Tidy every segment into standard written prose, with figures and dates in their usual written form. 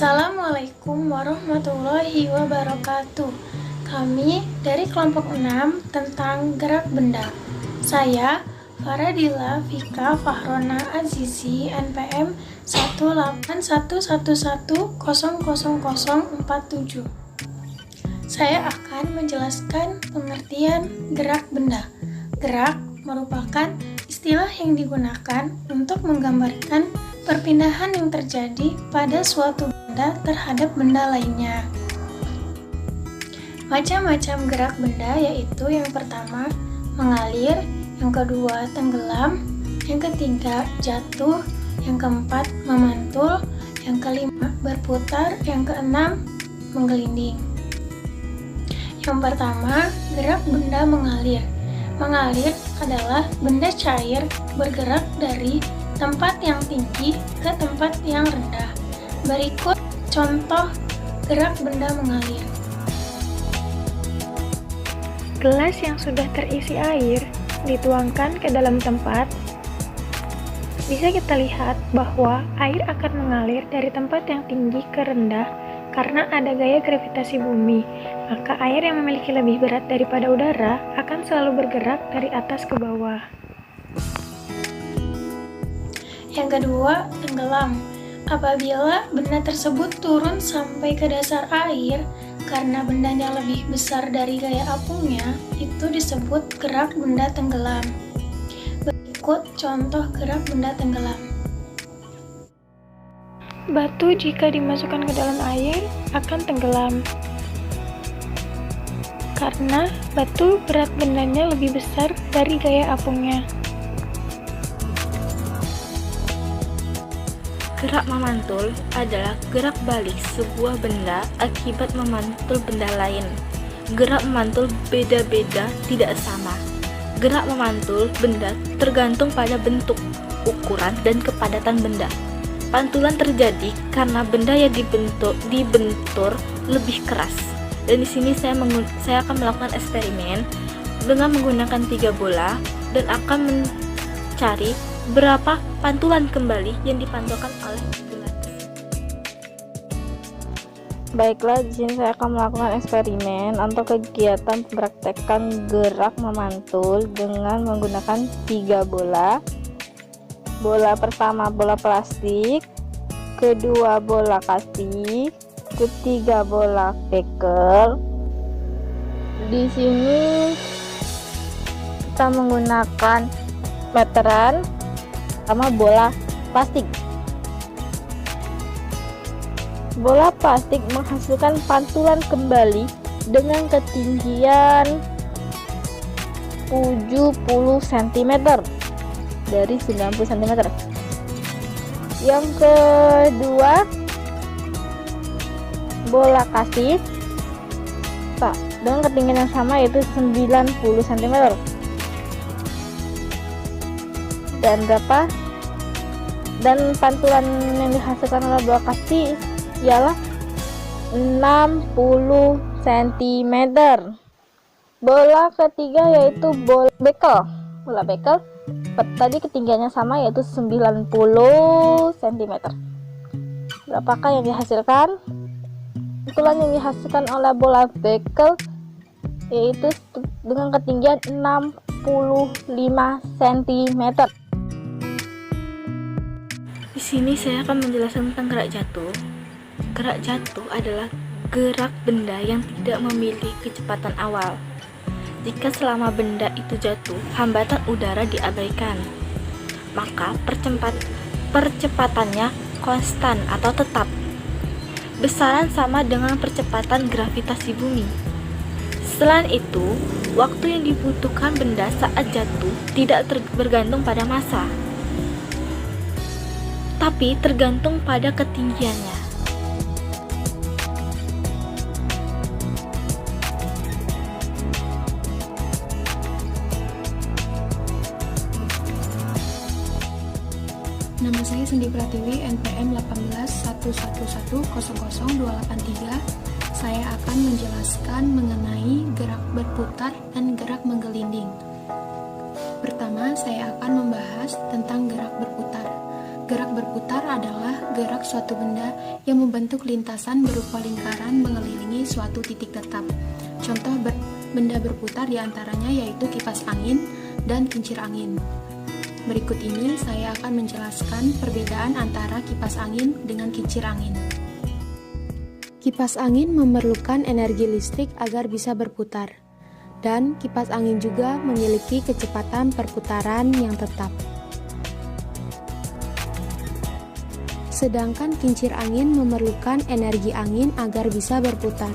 Assalamualaikum warahmatullahi wabarakatuh. Kami dari kelompok 6 tentang gerak benda. Saya Faradila Fika Fahrona Azizi NPM 18111000047. Saya akan menjelaskan pengertian gerak benda. Gerak merupakan istilah yang digunakan untuk menggambarkan perpindahan yang terjadi pada suatu benda terhadap benda lainnya. Macam-macam gerak benda yaitu yang pertama mengalir, yang kedua tenggelam, yang ketiga jatuh, yang keempat memantul, yang kelima berputar, yang keenam menggelinding. Yang pertama, gerak benda mengalir. Mengalir adalah benda cair bergerak dari tempat yang tinggi ke tempat yang rendah. Berikut contoh gerak benda mengalir. Gelas yang sudah terisi air dituangkan ke dalam tempat. Bisa kita lihat bahwa air akan mengalir dari tempat yang tinggi ke rendah karena ada gaya gravitasi bumi. Maka air yang memiliki lebih berat daripada udara akan selalu bergerak dari atas ke bawah. Yang kedua, tenggelam. Apabila benda tersebut turun sampai ke dasar air karena bendanya lebih besar dari gaya apungnya, itu disebut gerak benda tenggelam. Berikut contoh gerak benda tenggelam. Batu jika dimasukkan ke dalam air akan tenggelam. Karena batu berat bendanya lebih besar dari gaya apungnya. Gerak memantul adalah gerak balik sebuah benda akibat memantul benda lain. Gerak memantul beda-beda, tidak sama. Gerak memantul benda tergantung pada bentuk, ukuran, dan kepadatan benda. Pantulan terjadi karena benda yang dibentur lebih keras. Dan di sini saya akan melakukan eksperimen dengan menggunakan 3 bola dan akan mencari berapa pantulan kembali yang dipantulkan oleh gelas. Baiklah, di sini saya akan melakukan eksperimen untuk kegiatan mempraktekkan gerak memantul dengan menggunakan 3 bola. Bola pertama bola plastik, kedua bola kasti, ketiga bola bekel. Di sini kita menggunakan meteran sama bola plastik. Bola plastik menghasilkan pantulan kembali dengan ketinggian 70 cm dari 90 cm. Yang kedua, bola kasih dengan ketinggian yang sama yaitu 90 cm. Dan pantulan yang dihasilkan oleh bola kasti ialah 60 cm. Bola ketiga yaitu bola bekel. Bola bekel tadi ketinggiannya sama yaitu 90 cm. Berapakah yang dihasilkan? Pantulan yang dihasilkan oleh bola bekel yaitu dengan ketinggian 65 cm. Di sini saya akan menjelaskan tentang gerak jatuh. Gerak jatuh adalah gerak benda yang tidak memiliki kecepatan awal. Jika selama benda itu jatuh, hambatan udara diabaikan, maka percepatannya konstan atau tetap. Besaran sama dengan percepatan gravitasi bumi. Selain itu, waktu yang dibutuhkan benda saat jatuh tidak bergantung pada massa, tapi tergantung pada ketinggiannya. Nama saya Cindy Pratiwi, NPM 18111000283. Saya akan menjelaskan mengenai gerak berputar dan gerak menggelinding. Pertama, saya akan membahas tentang gerak berputar. Gerak berputar adalah gerak suatu benda yang membentuk lintasan berupa lingkaran mengelilingi suatu titik tetap. Contoh benda berputar diantaranya yaitu kipas angin dan kincir angin. Berikut ini saya akan menjelaskan perbedaan antara kipas angin dengan kincir angin. Kipas angin memerlukan energi listrik agar bisa berputar, dan kipas angin juga memiliki kecepatan perputaran yang tetap. Sedangkan kincir angin memerlukan energi angin agar bisa berputar.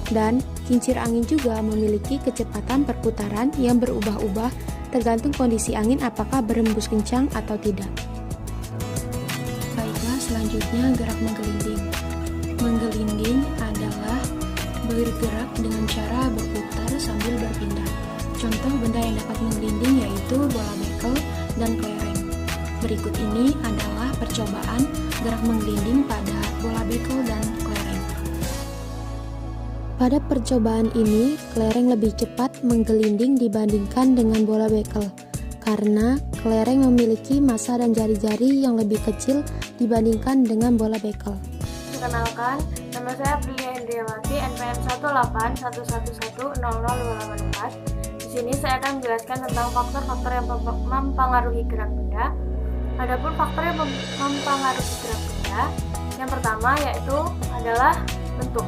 Dan kincir angin juga memiliki kecepatan perputaran yang berubah-ubah tergantung kondisi angin apakah berhembus kencang atau tidak. Baiklah, selanjutnya gerak menggelinding. Menggelinding adalah bergerak dengan cara berputar sambil berpindah. Contoh benda yang dapat menggelinding yaitu bola bekel dan kelereng. Berikut ini adalah percobaan gerak menggelinding pada bola bekel dan kelereng. Pada percobaan ini, kelereng lebih cepat menggelinding dibandingkan dengan bola bekel, karena kelereng memiliki massa dan jari-jari yang lebih kecil dibandingkan dengan bola bekel. Perkenalkan, nama saya Priya Hendriawati, NPM 185110028. Di sini saya akan menjelaskan tentang faktor-faktor yang mempengaruhi gerak benda. Adapun faktor yang mempengaruhi gerak benda, yang pertama yaitu adalah bentuk.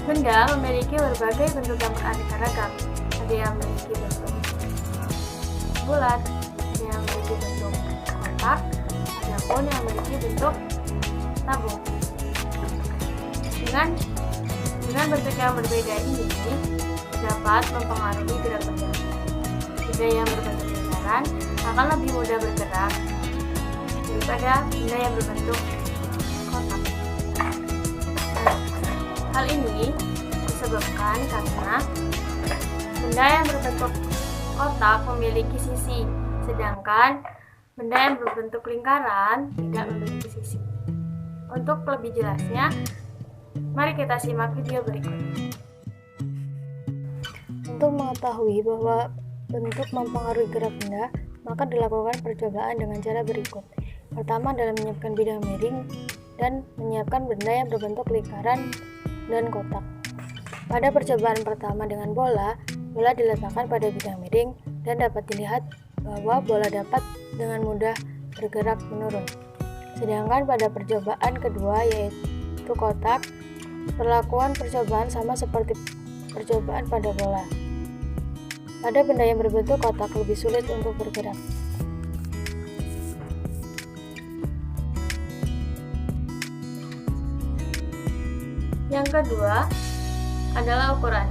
Benda memiliki berbagai bentuk yang beraneka ragam. Ada yang memiliki bentuk bulat, ada yang memiliki bentuk kotak, ada pun yang memiliki bentuk tabung. Dengan bentuk yang berbeda ini dapat mempengaruhi gerak benda. Benda yang berbentuk lingkaran akan lebih mudah bergerak daripada benda yang berbentuk kotak. Hal ini disebabkan karena benda yang berbentuk kotak memiliki sisi, sedangkan benda yang berbentuk lingkaran tidak memiliki sisi. Untuk lebih jelasnya, mari kita simak video berikut. Untuk mengetahui bahwa bentuk mempengaruhi gerak benda, maka dilakukan percobaan dengan cara berikut. Pertama adalah menyiapkan bidang miring dan menyiapkan benda yang berbentuk lingkaran dan kotak. Pada percobaan pertama dengan bola diletakkan pada bidang miring dan dapat dilihat bahwa bola dapat dengan mudah bergerak menurun. Sedangkan pada percobaan kedua yaitu kotak, perlakuan percobaan sama seperti percobaan pada bola. Pada benda yang berbentuk kotak lebih sulit untuk bergerak. Yang kedua adalah ukuran.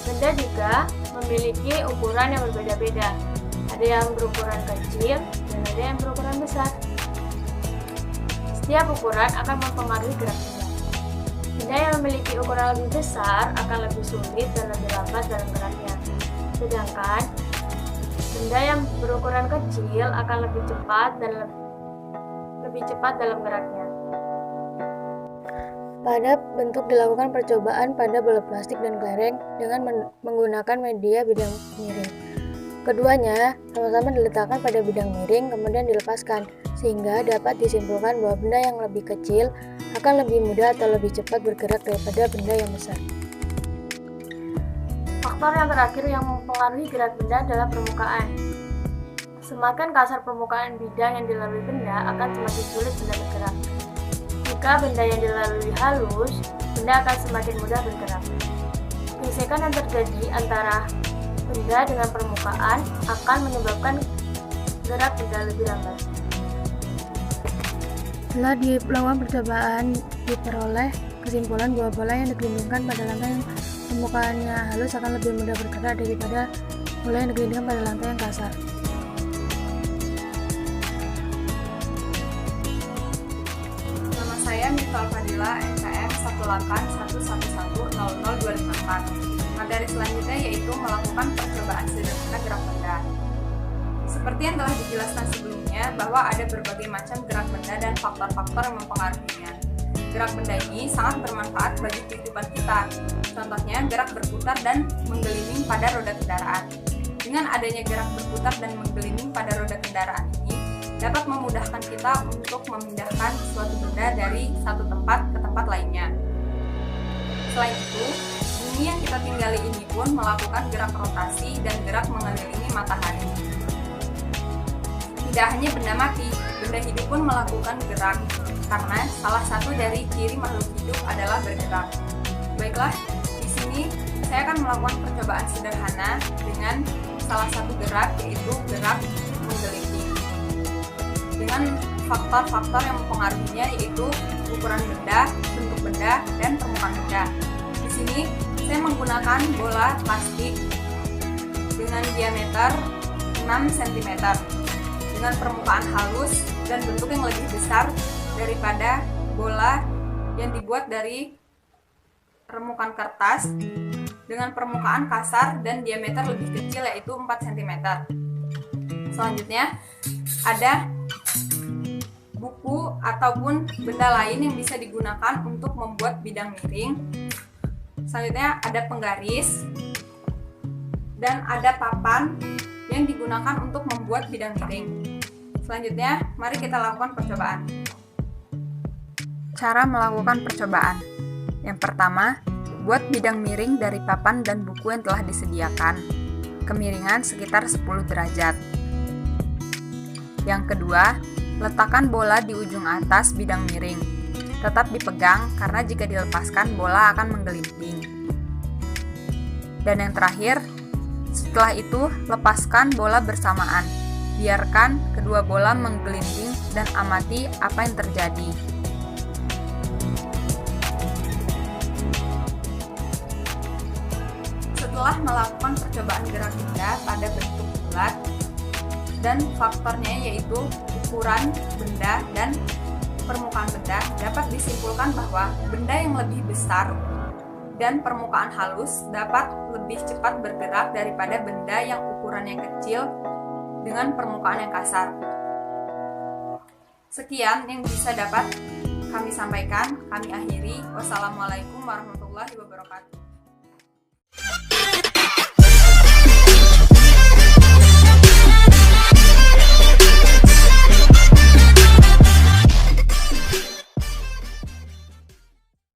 Benda juga memiliki ukuran yang berbeda-beda. Ada yang berukuran kecil dan ada yang berukuran besar. Setiap ukuran akan mempengaruhi gerak benda. Benda yang memiliki ukuran lebih besar akan lebih sulit dan lebih lambat dalam geraknya. Sedangkan benda yang berukuran kecil akan lebih cepat dalam geraknya. Pada bentuk dilakukan percobaan pada bola plastik dan kelereng dengan menggunakan media bidang miring. Keduanya sama-sama diletakkan pada bidang miring kemudian dilepaskan, sehingga dapat disimpulkan bahwa benda yang lebih kecil akan lebih mudah atau lebih cepat bergerak daripada benda yang besar. Faktor yang terakhir yang mempengaruhi gerak benda adalah permukaan. Semakin kasar permukaan bidang yang dilalui benda, akan semakin sulit benda bergerak. Jika benda yang dilalui halus, benda akan semakin mudah bergerak. Gesekan yang terjadi antara benda dengan permukaan akan menyebabkan gerak benda lebih lambat. Setelah dilakukan percobaan, diperoleh kesimpulan bahwa bola yang digelindingkan pada lantai yang permukaannya halus akan lebih mudah bergerak daripada bola yang digelindingkan pada lantai yang kasar. Nama saya Mifal Fadila, NPM 181110024. Materi selanjutnya yaitu melakukan percobaan sederhana gerak benda. Seperti yang telah dijelaskan sebelumnya, bahwa ada berbagai macam gerak benda dan faktor-faktor yang mempengaruhinya. Gerak benda ini sangat bermanfaat bagi kehidupan kita. Contohnya, gerak berputar dan menggelinding pada roda kendaraan. Dengan adanya gerak berputar dan menggelinding pada roda kendaraan ini, dapat memudahkan kita untuk memindahkan suatu benda dari satu tempat ke tempat lainnya. Selain itu, bumi yang kita tinggali ini pun melakukan gerak rotasi dan gerak mengelilingi matahari. Tidak hanya benda mati, benda hidup pun melakukan gerak, karena salah satu dari ciri makhluk hidup adalah bergerak. Baiklah, di sini saya akan melakukan percobaan sederhana dengan salah satu gerak, yaitu gerak menggelinding. Dengan faktor-faktor yang mempengaruhinya, yaitu ukuran benda, bentuk benda, dan permukaan benda. Di sini saya menggunakan bola plastik dengan diameter 6 cm dengan permukaan halus dan bentuk yang lebih besar daripada bola yang dibuat dari remukan kertas dengan permukaan kasar dan diameter lebih kecil, yaitu 4 cm. Selanjutnya ada buku ataupun benda lain yang bisa digunakan untuk membuat bidang miring. Selanjutnya ada penggaris dan ada papan yang digunakan untuk membuat bidang miring. Selanjutnya, mari kita lakukan percobaan. Cara melakukan percobaan. Yang pertama, buat bidang miring dari papan dan buku yang telah disediakan. Kemiringan sekitar 10 derajat. Yang kedua, letakkan bola di ujung atas bidang miring. Tetap dipegang karena jika dilepaskan bola akan menggelinding. Dan yang terakhir, setelah itu lepaskan bola bersamaan. Biarkan kedua bola menggelinding dan amati apa yang terjadi. Setelah melakukan percobaan gerak benda pada bentuk bulat dan faktornya yaitu ukuran benda dan permukaan benda, dapat disimpulkan bahwa benda yang lebih besar dan permukaan halus dapat lebih cepat bergerak daripada benda yang ukurannya kecil dengan permukaan yang kasar. Sekian yang bisa dapat kami sampaikan, kami akhiri. Wassalamualaikum warahmatullahi wabarakatuh.